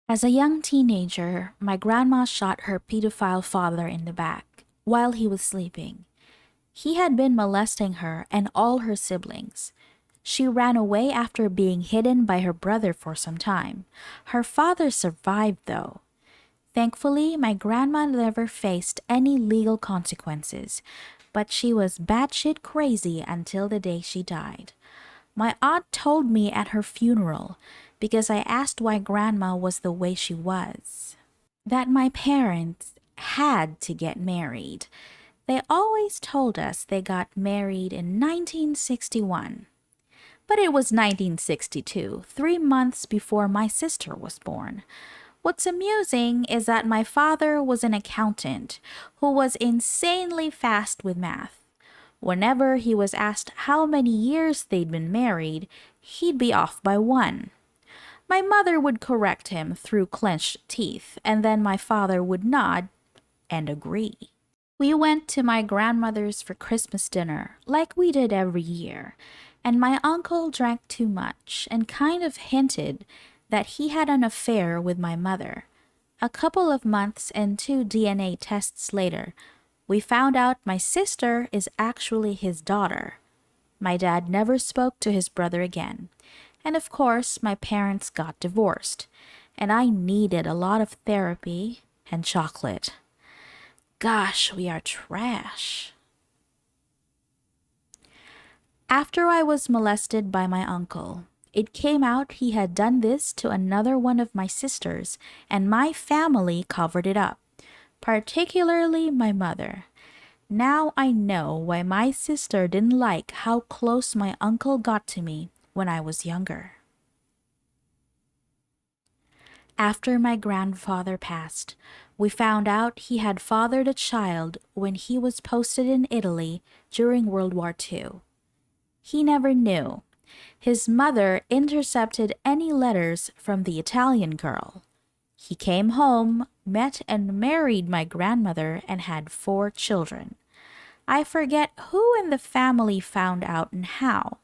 As a young teenager, my grandma shot her pedophile father in the back while he was sleeping. He had been molesting her and all her siblings. She ran away after being hidden by her brother for some time. Her father survived, though. Thankfully, my grandma never faced any legal consequences, but she was batshit crazy until the day she died. My aunt told me at her funeral, because I asked why grandma was the way she was, that my parents had to get married. They always told us they got married in 1961. But it was 1962, 3 months before my sister was born. What's amusing is that my father was an accountant who was insanely fast with math. Whenever he was asked how many years they'd been married, he'd be off by one. My mother would correct him through clenched teeth, and then my father would nod and agree. We went to my grandmother's for Christmas dinner, like we did every year, and my uncle drank too much and kind of hinted that he had an affair with my mother. A couple of months and 2 DNA tests later, we found out my sister is actually his daughter. My dad never spoke to his brother again. And of course, my parents got divorced, and I needed a lot of therapy and chocolate. Gosh, we are trash. After I was molested by my uncle, it came out he had done this to another one of my sisters, and my family covered it up, particularly my mother. Now I know why my sister didn't like how close my uncle got to me when I was younger. After my grandfather passed, we found out he had fathered a child when he was posted in Italy during World War II. He never knew. His mother intercepted any letters from the Italian girl. He came home, met and married my grandmother, and had 4 children. I forget who in the family found out and how.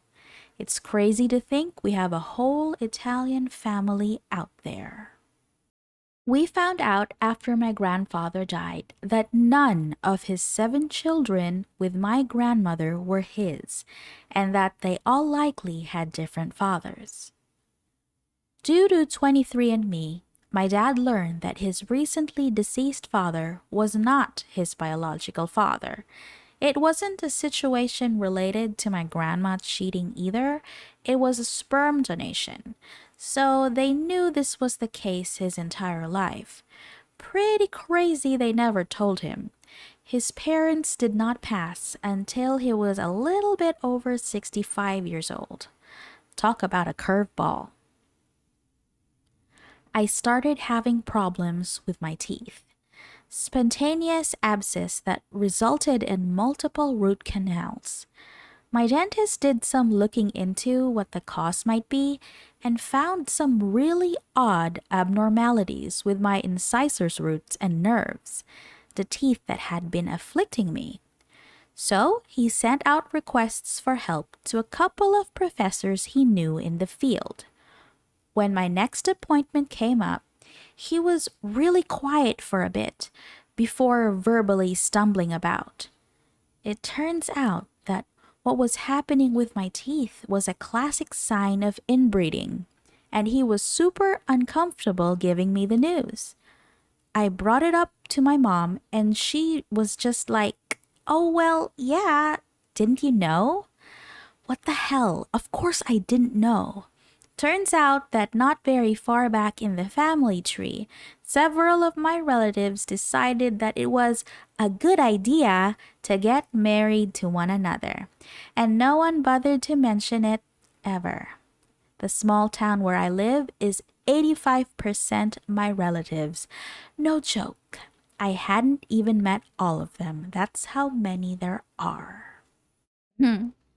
It's crazy to think we have a whole Italian family out there. We found out after my grandfather died that none of his 7 children with my grandmother were his, and that they all likely had different fathers. Due to 23andMe, my dad learned that his recently deceased father was not his biological father. It wasn't a situation related to my grandma cheating either, it was a sperm donation. So they knew this was the case his entire life. Pretty crazy they never told him. His parents did not pass until he was a little bit over 65 years old. Talk about a curveball. I started having problems with my teeth. Spontaneous abscess that resulted in multiple root canals. My dentist did some looking into what the cause might be and found some really odd abnormalities with my incisors roots and nerves, the teeth that had been afflicting me. So he sent out requests for help to a couple of professors he knew in the field. When my next appointment came up, he was really quiet for a bit before verbally stumbling about. It turns out that what was happening with my teeth was a classic sign of inbreeding, and he was super uncomfortable giving me the news. I brought it up to my mom, and she was just like, "Oh, well, yeah, didn't you know?" What the hell? Of course I didn't know. Turns out that not very far back in the family tree, several of my relatives decided that it was a good idea to get married to one another, and no one bothered to mention it ever. The small town where I live is 85% my relatives. No joke. I hadn't even met all of them. That's how many there are.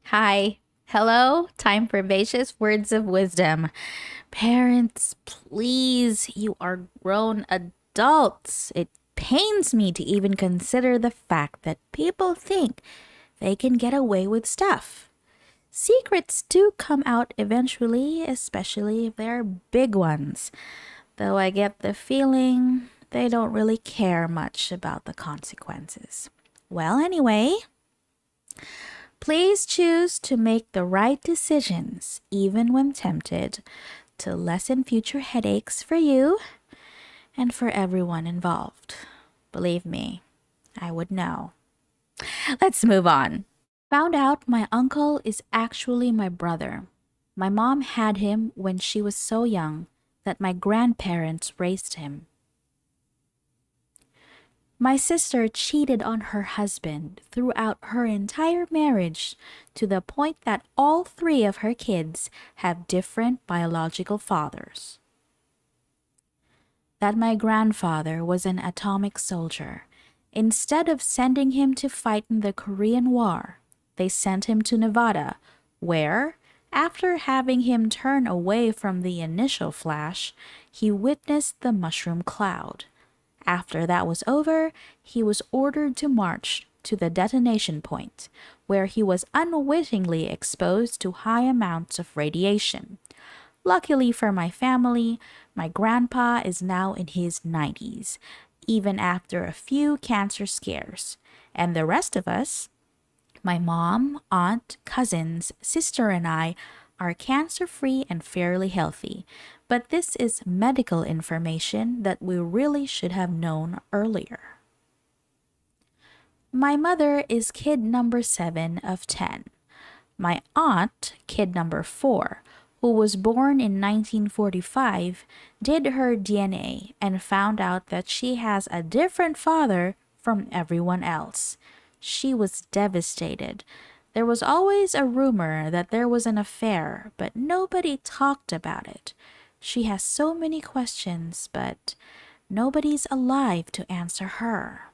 Hi. Hello. Time for Vaicia's Words of Wisdom. Parents, please, you are grown adults. It pains me to even consider the fact that people think they can get away with stuff. Secrets do come out eventually, especially if they're big ones. though I get the feeling they don't really care much about the consequences. Well, anyway, please choose to make the right decisions, even when tempted, to lessen future headaches for you and for everyone involved. Believe me, I would know. Let's move on. Found out my uncle is actually my brother. My mom had him when she was so young that my grandparents raised him. My sister cheated on her husband throughout her entire marriage to the point that all three of her kids have different biological fathers. That my grandfather was an atomic soldier. Instead of sending him to fight in the Korean War, they sent him to Nevada, where, after having him turn away from the initial flash, he witnessed the mushroom cloud. After that was over, he was ordered to march to the detonation point, where he was unwittingly exposed to high amounts of radiation. Luckily for my family, my grandpa is now in his 90s, even after a few cancer scares. And the rest of us, my mom, aunt, cousins, sister, and I, are cancer-free and fairly healthy. But this is medical information that we really should have known earlier. My mother is kid number 7 of 10. My aunt, kid number 4, who was born in 1945, did her DNA and found out that she has a different father from everyone else. She was devastated. There was always a rumor that there was an affair, but nobody talked about it. She has so many questions, but nobody's alive to answer her.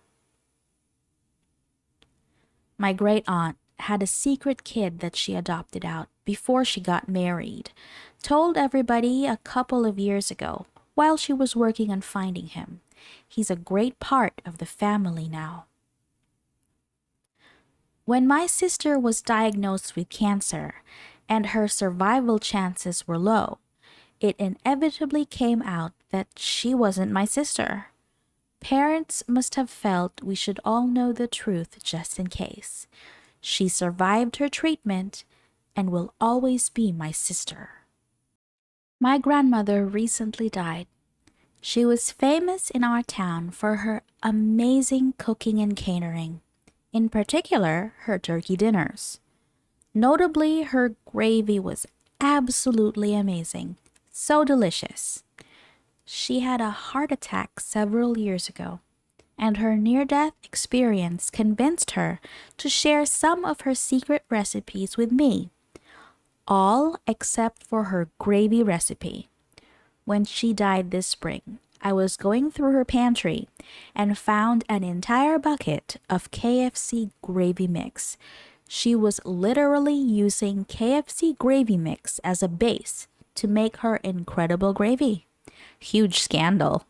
My great aunt had a secret kid that she adopted out before she got married. Told everybody a couple of years ago while she was working on finding him. He's a great part of the family now. When my sister was diagnosed with cancer and her survival chances were low, it inevitably came out that she wasn't my sister. Parents must have felt we should all know the truth just in case. She survived her treatment and will always be my sister. My grandmother recently died. She was famous in our town for her amazing cooking and catering, in particular her turkey dinners. Notably, her gravy was absolutely amazing, so delicious. She had a heart attack several years ago, and her near-death experience convinced her to share some of her secret recipes with me, all except for her gravy recipe. When she died this spring, I was going through her pantry and found an entire bucket of KFC gravy mix. She was literally using KFC gravy mix as a base to make her incredible gravy. Huge scandal.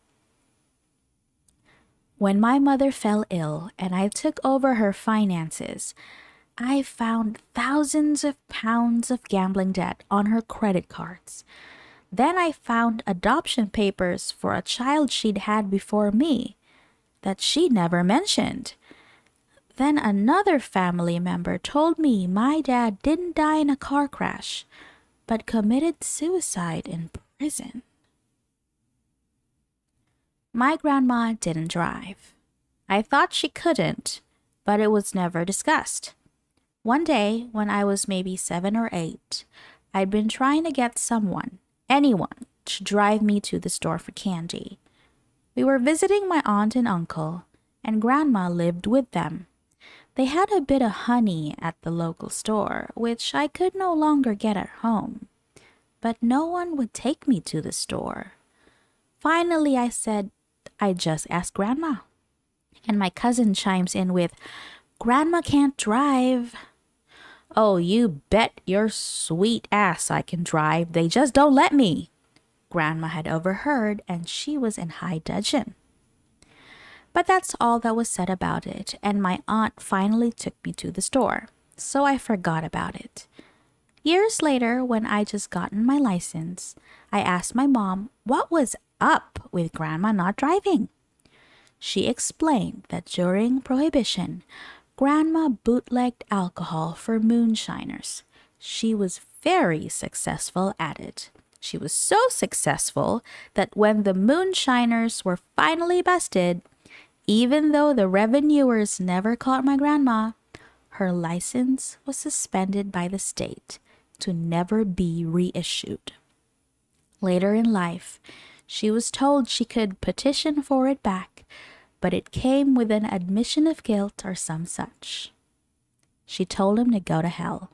When my mother fell ill and I took over her finances, I found thousands of pounds of gambling debt on her credit cards. Then I found adoption papers for a child she'd had before me that she never mentioned. Then another family member told me my dad didn't die in a car crash, but committed suicide in prison. My grandma didn't drive. I thought she couldn't, but it was never discussed. One day, when I was maybe 7 or 8, I'd been trying to get anyone, to drive me to the store for candy. We were visiting my aunt and uncle, and Grandma lived with them. They had a bit of honey at the local store, which I could no longer get at home. But no one would take me to the store. Finally, I said, I'd just ask Grandma. And my cousin chimes in with, Grandma can't drive. Oh, you bet your sweet ass I can drive. They just don't let me. Grandma had overheard, and she was in high dudgeon. But that's all that was said about it, and my aunt finally took me to the store, so I forgot about it. Years later, when I just gotten my license, I asked my mom what was up with Grandma not driving? She explained that during Prohibition, Grandma bootlegged alcohol for moonshiners. She was very successful at it. She was so successful that when the moonshiners were finally busted, even though the revenuers never caught my grandma, her license was suspended by the state to never be reissued. Later in life, she was told she could petition for it back, but it came with an admission of guilt or some such. She told him to go to hell.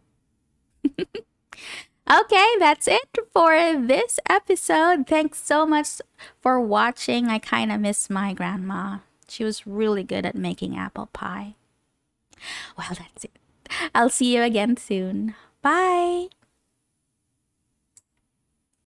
Okay, that's it for this episode. Thanks so much for watching. I kind of miss my grandma. She was really good at making apple pie. Well, that's it. I'll see you again soon. Bye!